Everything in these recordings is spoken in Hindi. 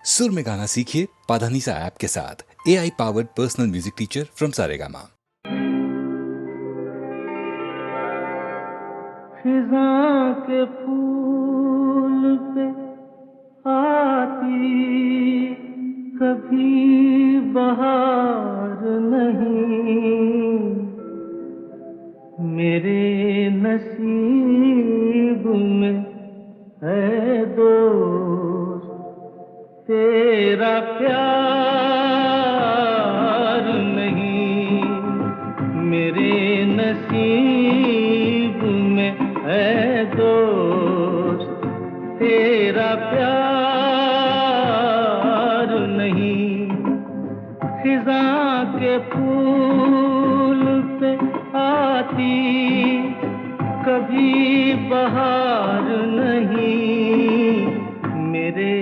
सुर में गाना सीखिए पाधानीसा ऐप के साथ। AI powered personal music teacher from Saregama. खिज़ां के फूल पे आती कभी बहार नहीं, मेरे नसीब में है दोस्त तेरा प्यार नहीं, मेरे नसीब में है दोस्त तेरा प्यार नहीं। खिज़ां के फूल पे आती कभी बहार नहीं, मेरे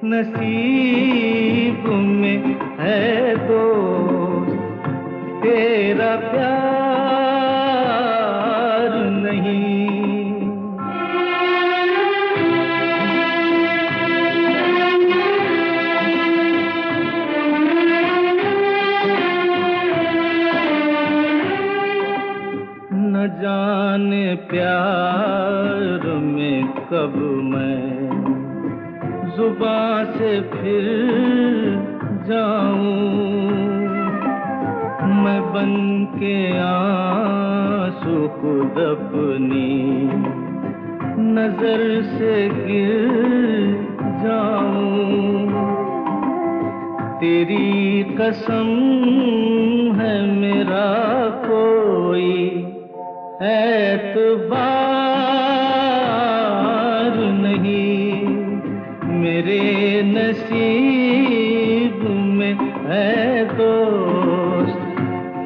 नसीब में है दोस्त तेरा प्यार नहीं। न जाने प्यार में कब मैं जुबां से फिर जाऊं, मैं बन के आंसू खुद अपनी नजर से गिर जाऊं। तेरी कसम है मेरा कोई एतबार नहीं, मेरे नसीब में है दोस्त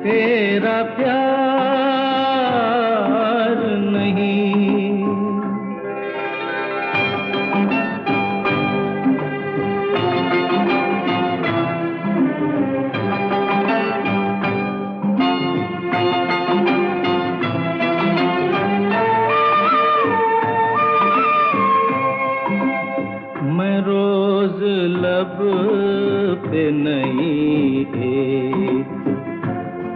तेरा प्यार नहीं। मैं रोज लब पे नहीं एक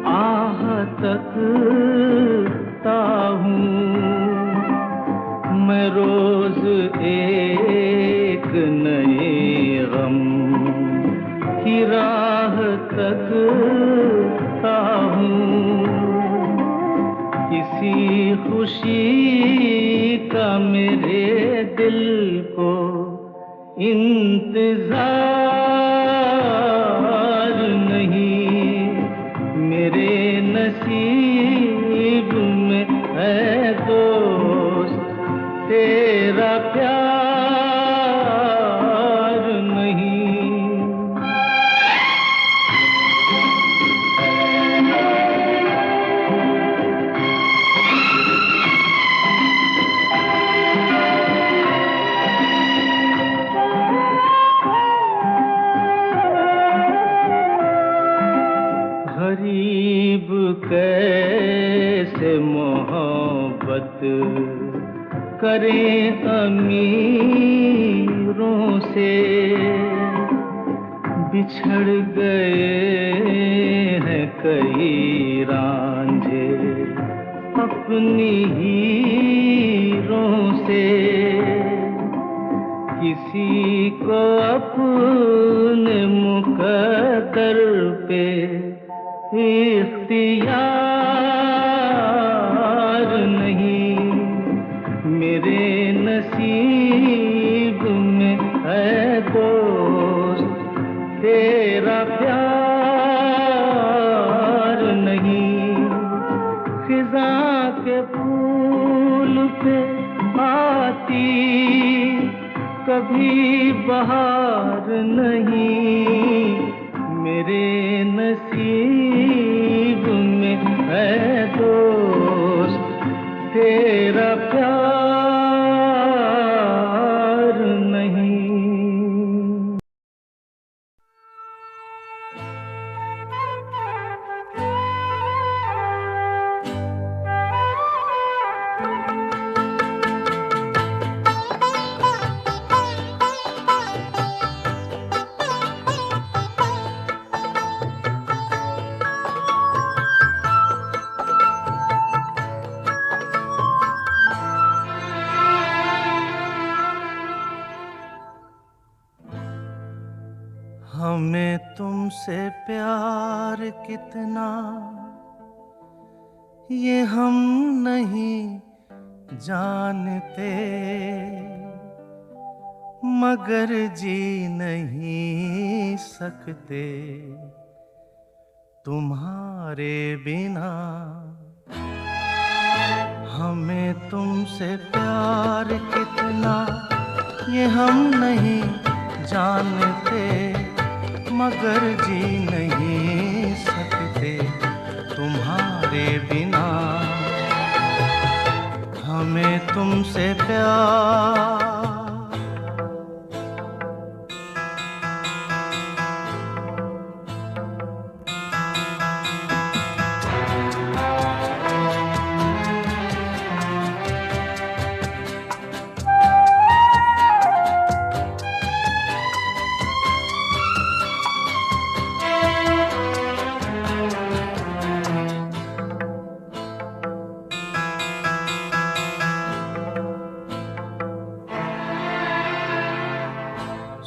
आह तकता हूँ, मैं रोज एक नए गम की राह तकता हूँ। किसी खुशी का मेरे दिल को इंतजार नहीं, मेरे नसीब में है दोस्त तेरा प्यार नहीं। गरीब कैसे मोहब्बत करें अमीरों से, बिछड़ गए हैं कई रांझे अपनी हीरों से। किसी को अपने मुकद्दर पे इख्तियार नहीं, मेरे नसीब में है दोस्त तेरा प्यार नहीं। खिज़ां के फूल पे आती कभी बहार नहीं, मेरे नसीब में है दोस्त तेरा प्यार नहीं। हमें तुमसे प्यार कितना ये हम नहीं जानते, मगर जी नहीं सकते तुम्हारे बिना। हमें तुमसे प्यार कितना ये हम नहीं जानते, मगर जी नहीं सकते तुम्हारे बिना। हमें तुमसे प्यार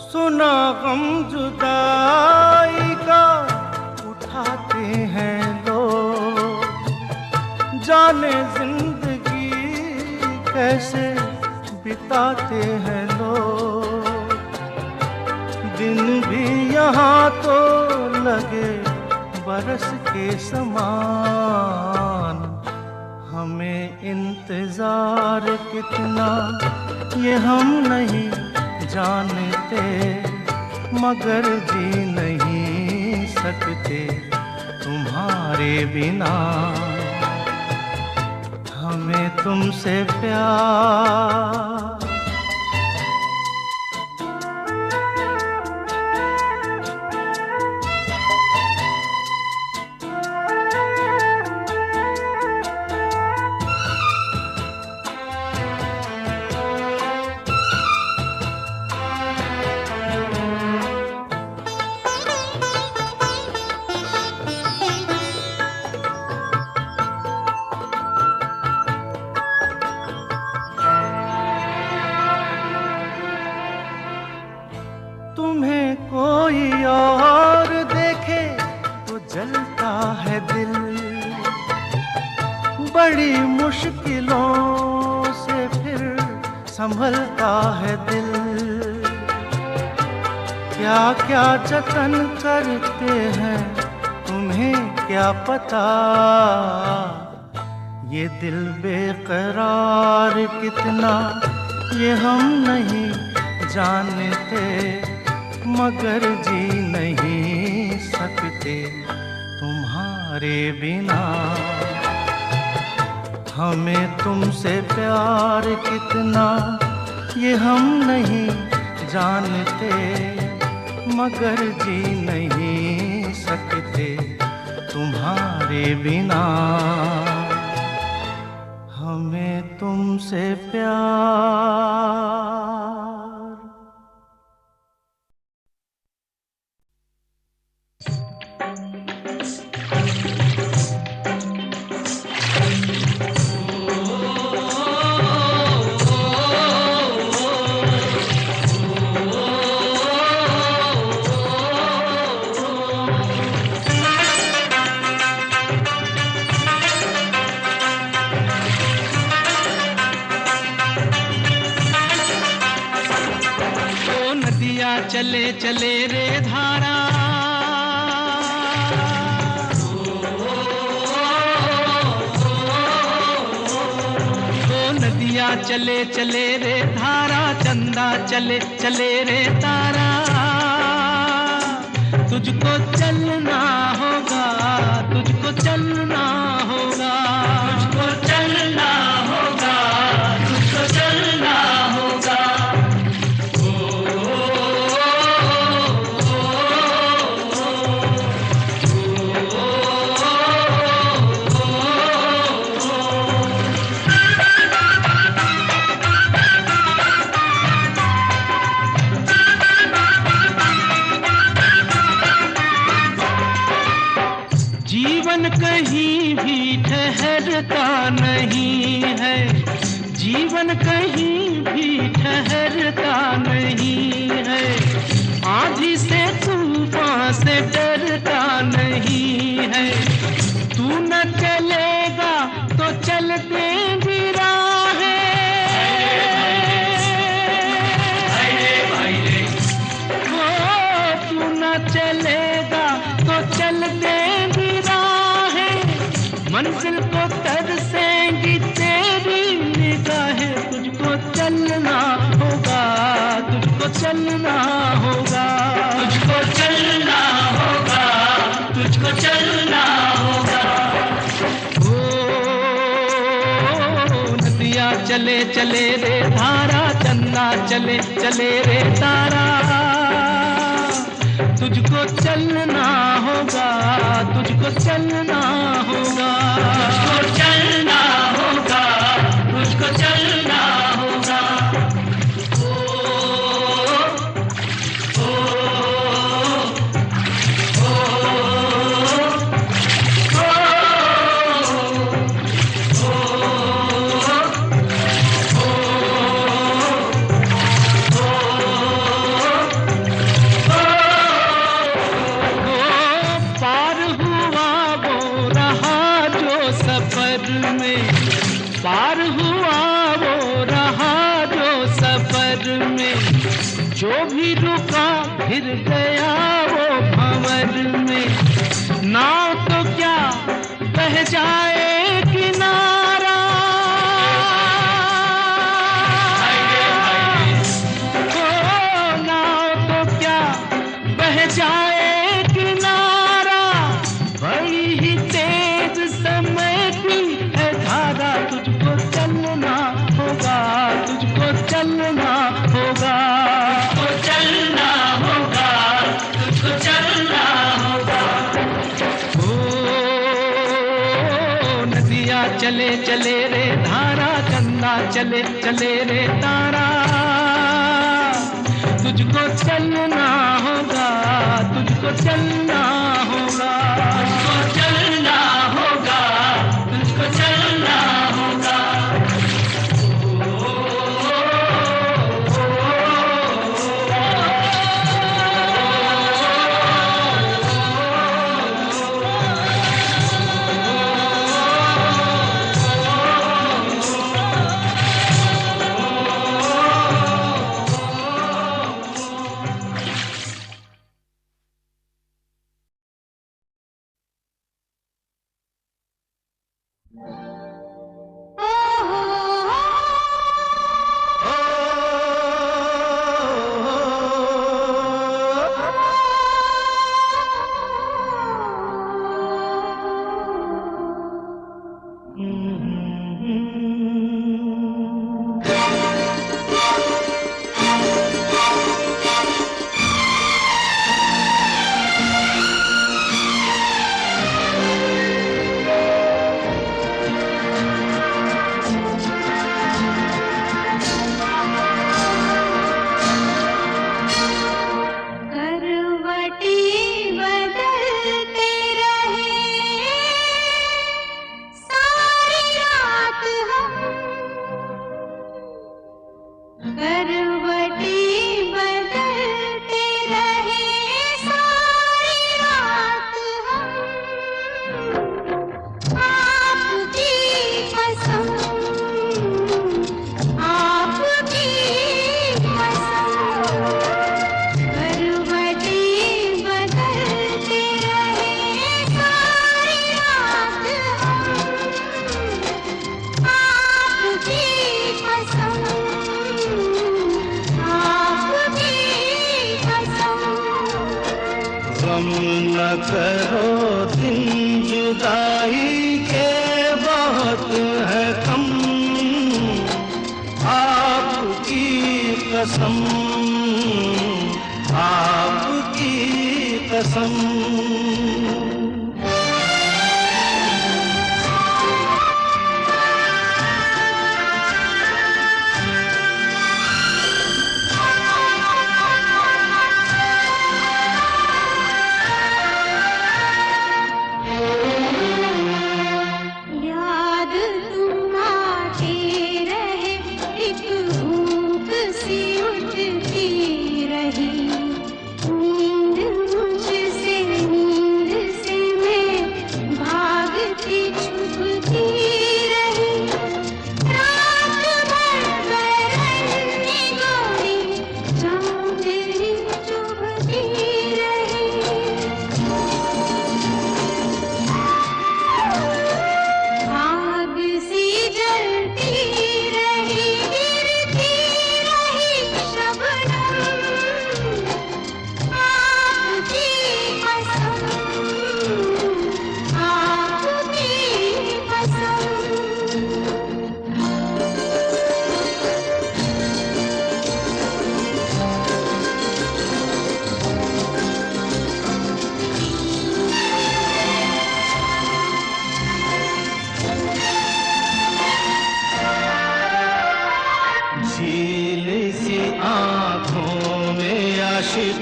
सुना गम जुदाई का उठाते हैं लोग, जाने जिंदगी कैसे बिताते हैं लोग। दिन भी यहाँ तो लगे बरस के समान, हमें इंतजार कितना ये हम नहीं जानते, मगर जी नहीं सकते तुम्हारे बिना। हमें तुमसे प्यार तुम्हें कोई और देखे तो जलता है दिल, बड़ी मुश्किलों से फिर संभलता है दिल। क्या क्या जतन करते हैं तुम्हें क्या पता, ये दिल बेकरार कितना ये हम नहीं जानते, मगर जी नहीं सकते तुम्हारे बिना। हमें तुमसे प्यार कितना ये हम नहीं जानते, मगर जी नहीं सकते तुम्हारे बिना। हमें तुमसे प्यार चले चले रे धारा, ओ नदिया चले चले रे धारा, चंदा चले चले रे तारा। तुझको चलना होगा, तुझको चलना होगा, तुझको चलना होगा, तुझको चलना होगा। जीवन कहीं भी ठहरता नहीं है, जीवन कहीं भी ठहरता नहीं है। आंधी से तू से डरता नहीं है। तू न चलेगा तो चल देंगी राहें, तू न चलेगा तो चल देंगी राहें, मंजिल को तरसेंगी तेरी निगाहें। तुझको चलना होगा, तुझको चलना होगा, तुझको चलना होगा, तुझको चलना होगा। ओ नदियाँ चले चले रे धारा, चंदा चले चले रे तारा, तुझको चलना होगा, तुझको चलना होगा, तुझको चलना होगा, तुझको चलना होगा। पार हुआ वो रहा जो सफर में, जो भी रुका फिर गया वो भंवर में। नाव तो क्या बह जाए किनारा, ओ नाव तो क्या बह जाए किनारा, बड़ी ही तेज समय की है धारा। तुझको चलना होगा, तुझको चलना होगा, तुझको चलना होगा, तुझको चलना होगा। ओ नदियाँ चले चले रे धारा, चंदा चले चले रे तारा, तुझको चलना होगा, तुझको चलना होगा, तुझको चलना होगा, तुझको चलना होगा। गम न करो दिन जुदाई के बहुत है कम, आपकी कसम, आपकी कसम। नींद मुझसे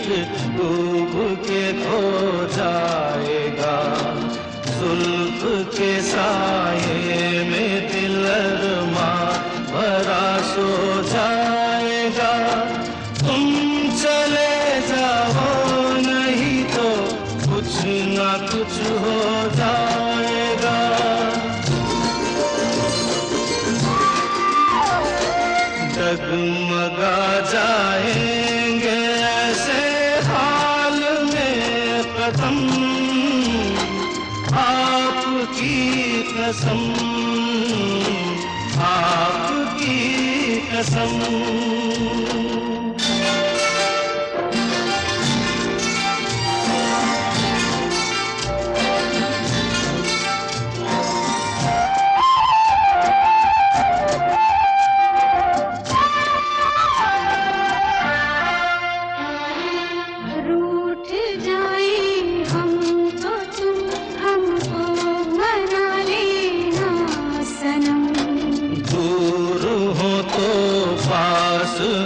गीत डूब के खो जाएगा, जुल्फ के साये में दिल अरमां भरा सो जाएगा। तुम चले जाओ नहीं तो कुछ ना कुछ हो जाएगा। डगमगा जाएंगे ऐसे हाल में कदम, आपकी कसम, आपकी कसम।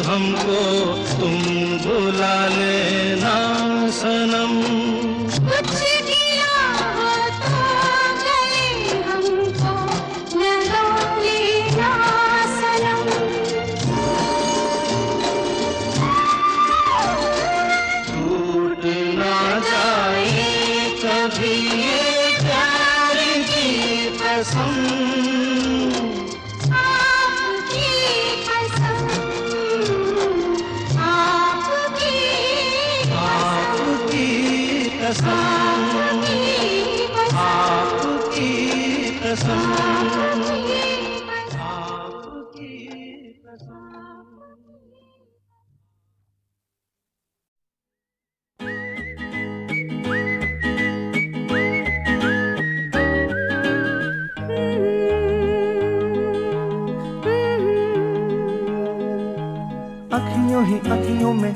हमको तुम बुला लेना सनम। कुछ गिला हो तो गले हमको लगा लेना सनम। टूट ना जाए कभी ये प्यार की कसम, अखियों ही अखियों में,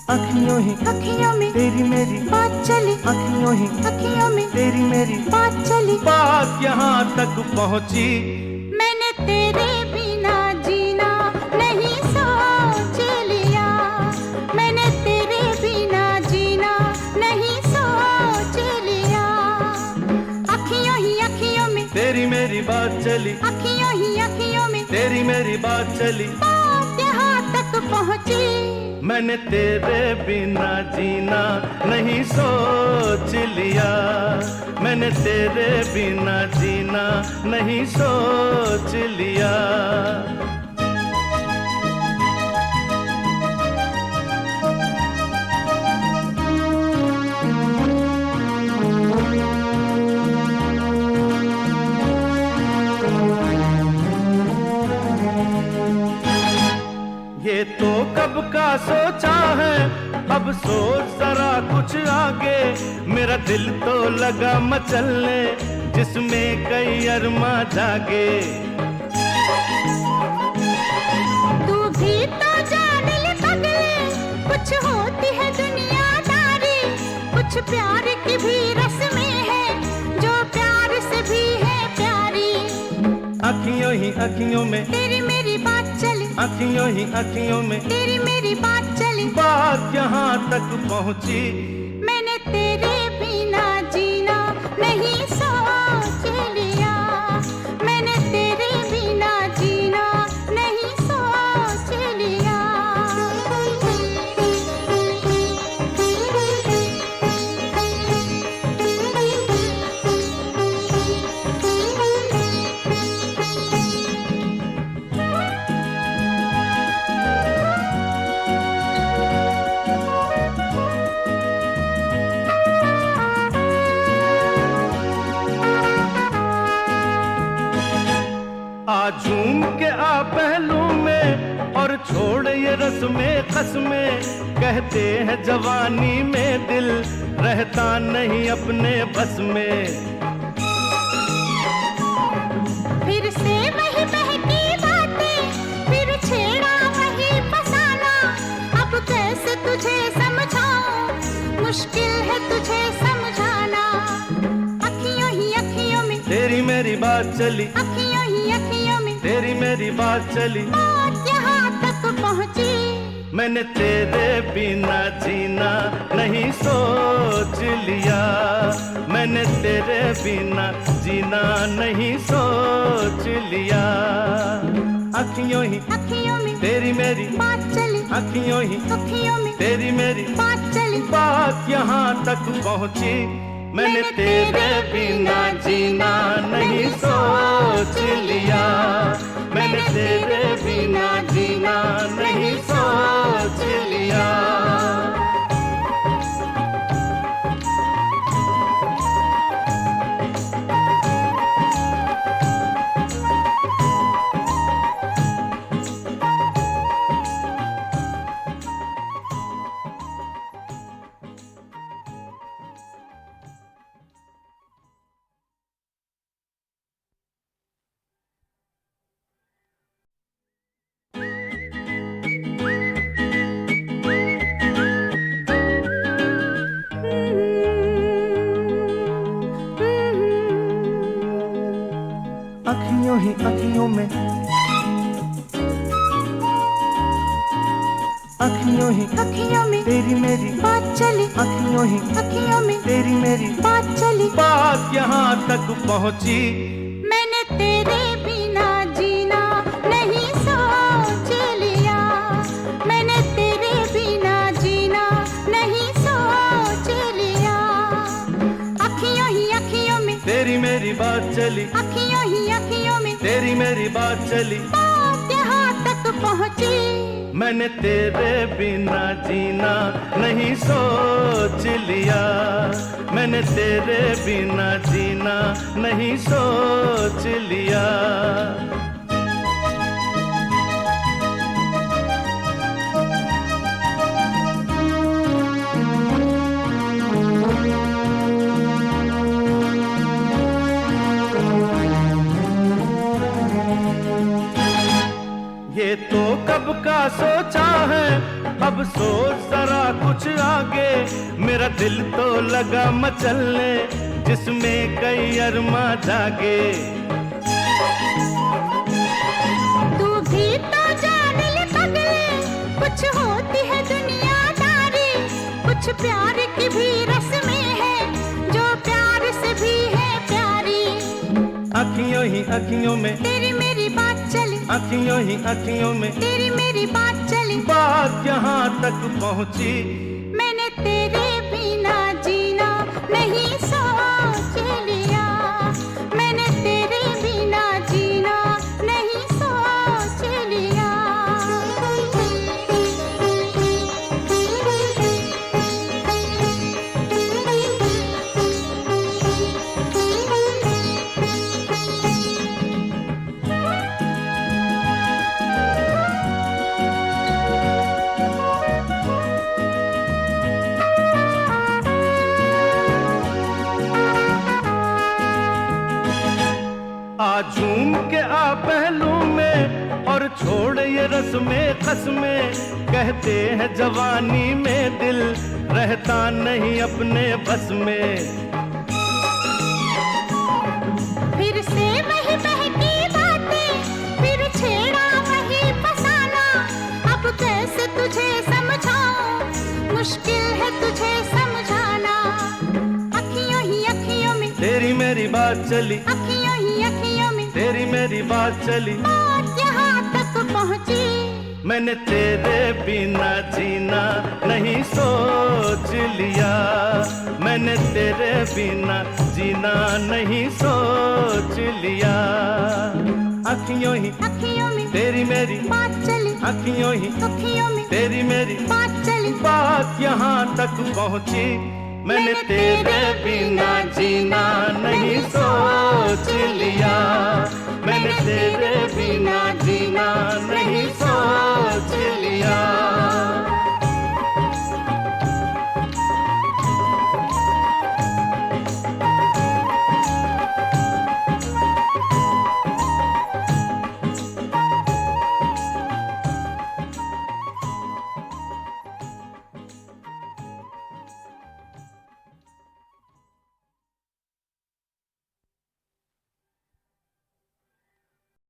अखियों ही अखियों में तेरी मेरी बात चली, अखियों ही अखियों में तेरी मेरी बात चली। बात यहाँ तक पहुँची, मैंने तेरे बिना जीना नहीं सोच लिया, मैंने तेरे बिना जीना नहीं सोच लिया। अखियों ही अखियों में तेरी मेरी बात चली, अखियों ही अखियों में तेरी मेरी बात चली। बात यहाँ तक पहुँची, मैंने तेरे बिना जीना नहीं सोच लिया, मैंने तेरे बिना जीना नहीं सोच लिया। ये तो कब का सोचा है, अब सोच जरा कुछ आगे। मेरा दिल तो लगा मचलने जिसमें कई अरमा जागे। तू भी तो जान ले पगले, कुछ होती है दुनियादारी, कुछ प्यार की भी रस्में हैं जो प्यार से भी है प्यारी। अखियों ही अखियों में तेरी मेरी बात चली, अखियों ही अखियों में तेरी मेरी बात चली। बात यहाँ तक पहुँची, मैंने तेरे बिना जीना नहीं सोच लिया, मैंने तेरे बिना जीना नहीं सोच लिया। झूम के आ पहलू में और छोड़ ये रस्में खस्में। कहते हैं जवानी में दिल रहता नहीं अपने बस में। फिर से वही बहकी बातें, फिर छेड़ा वही फसाना। अब कैसे तुझे समझाऊं, मुश्किल है तुझे समझाना। अखियों ही अखियों में तेरी मेरी बात चली, अखियों ही अखियों में तेरी मेरी बात चली। बात यहाँ तक मैंने तेरे बिना जीना नहीं सोच लिया, मैंने तेरे बिना जीना नहीं सोच लिया। अखियों ही तेरी मेरी बात चली, अखियों ही अखियों में तेरी मेरी बात चली, बात यहाँ तक पहुँची, मैंने तेरे बिना जीना नहीं सोच लिया, मैंने तेरे बिना जीना नहीं सोच लिया। अखियों ही अखियों में, अखियों ही अखियों में तेरी मेरी बात चली, अखियों ही अखियों में तेरी मेरी बात चली, बात यहाँ तक पहुँची, मैंने तेरे बिना जीना नहीं सोच लिया, मैंने तेरे बिना जीना नहीं सोच लिया। अखियों ही अखियों में तेरी मेरी बात चली, अखियों ही अखियों में तेरी मेरी बात चली, बात यहाँ तक पहुँची, मैंने तेरे बिना जीना नहीं सोच लिया, मैंने तेरे बिना जीना नहीं सोच लिया। ये तो कब का सोचा है, अब सोच जरा कुछ आगे, मेरा दिल तो लगा मचलने जिसमें कई अरमा जागे। तू भी तो जान ले पगले, कुछ होती है दुनियादारी, कुछ प्यार की भी रस्में हैं जो प्यार से भी है प्यारी। अखियों ही अखियों में तेरी मेरी बात चली, अखियों ही अखियों में तेरी मेरी बात चली, बात यहाँ तक पहुँची, मैंने तेरे बिना जीना नहीं सोच लिया, मैंने तेरे बिना जीना नहीं सोच लिया। झूम के आ पहलू में और छोड़ ये रस्में खस्में, कहते हैं जवानी में दिल रहता नहीं अपने बस में। फिर से वही बहकी बातें, फिर छेड़ा वही फसाना, अब कैसे तुझे समझाऊं, मुश्किल है तुझे समझाना। अखियों ही अखियों में तेरी मेरी बात चली, अखियों ही अखियों में तेरी मेरी बात चली, बात यहाँ तक पहुँची, मैंने तेरे बिना जीना नहीं सोच लिया, मैंने तेरे बिना जीना नहीं सोच लिया। अखियों ही अखियों में तेरी मेरी बात चली, अखियों ही अखियों में तेरी मेरी बात चली, बात यहाँ तक पहुँची, मैंने तेरे बिना जीना नहीं सोच लिया, मैंने तेरे बिना जीना नहीं सोच लिया।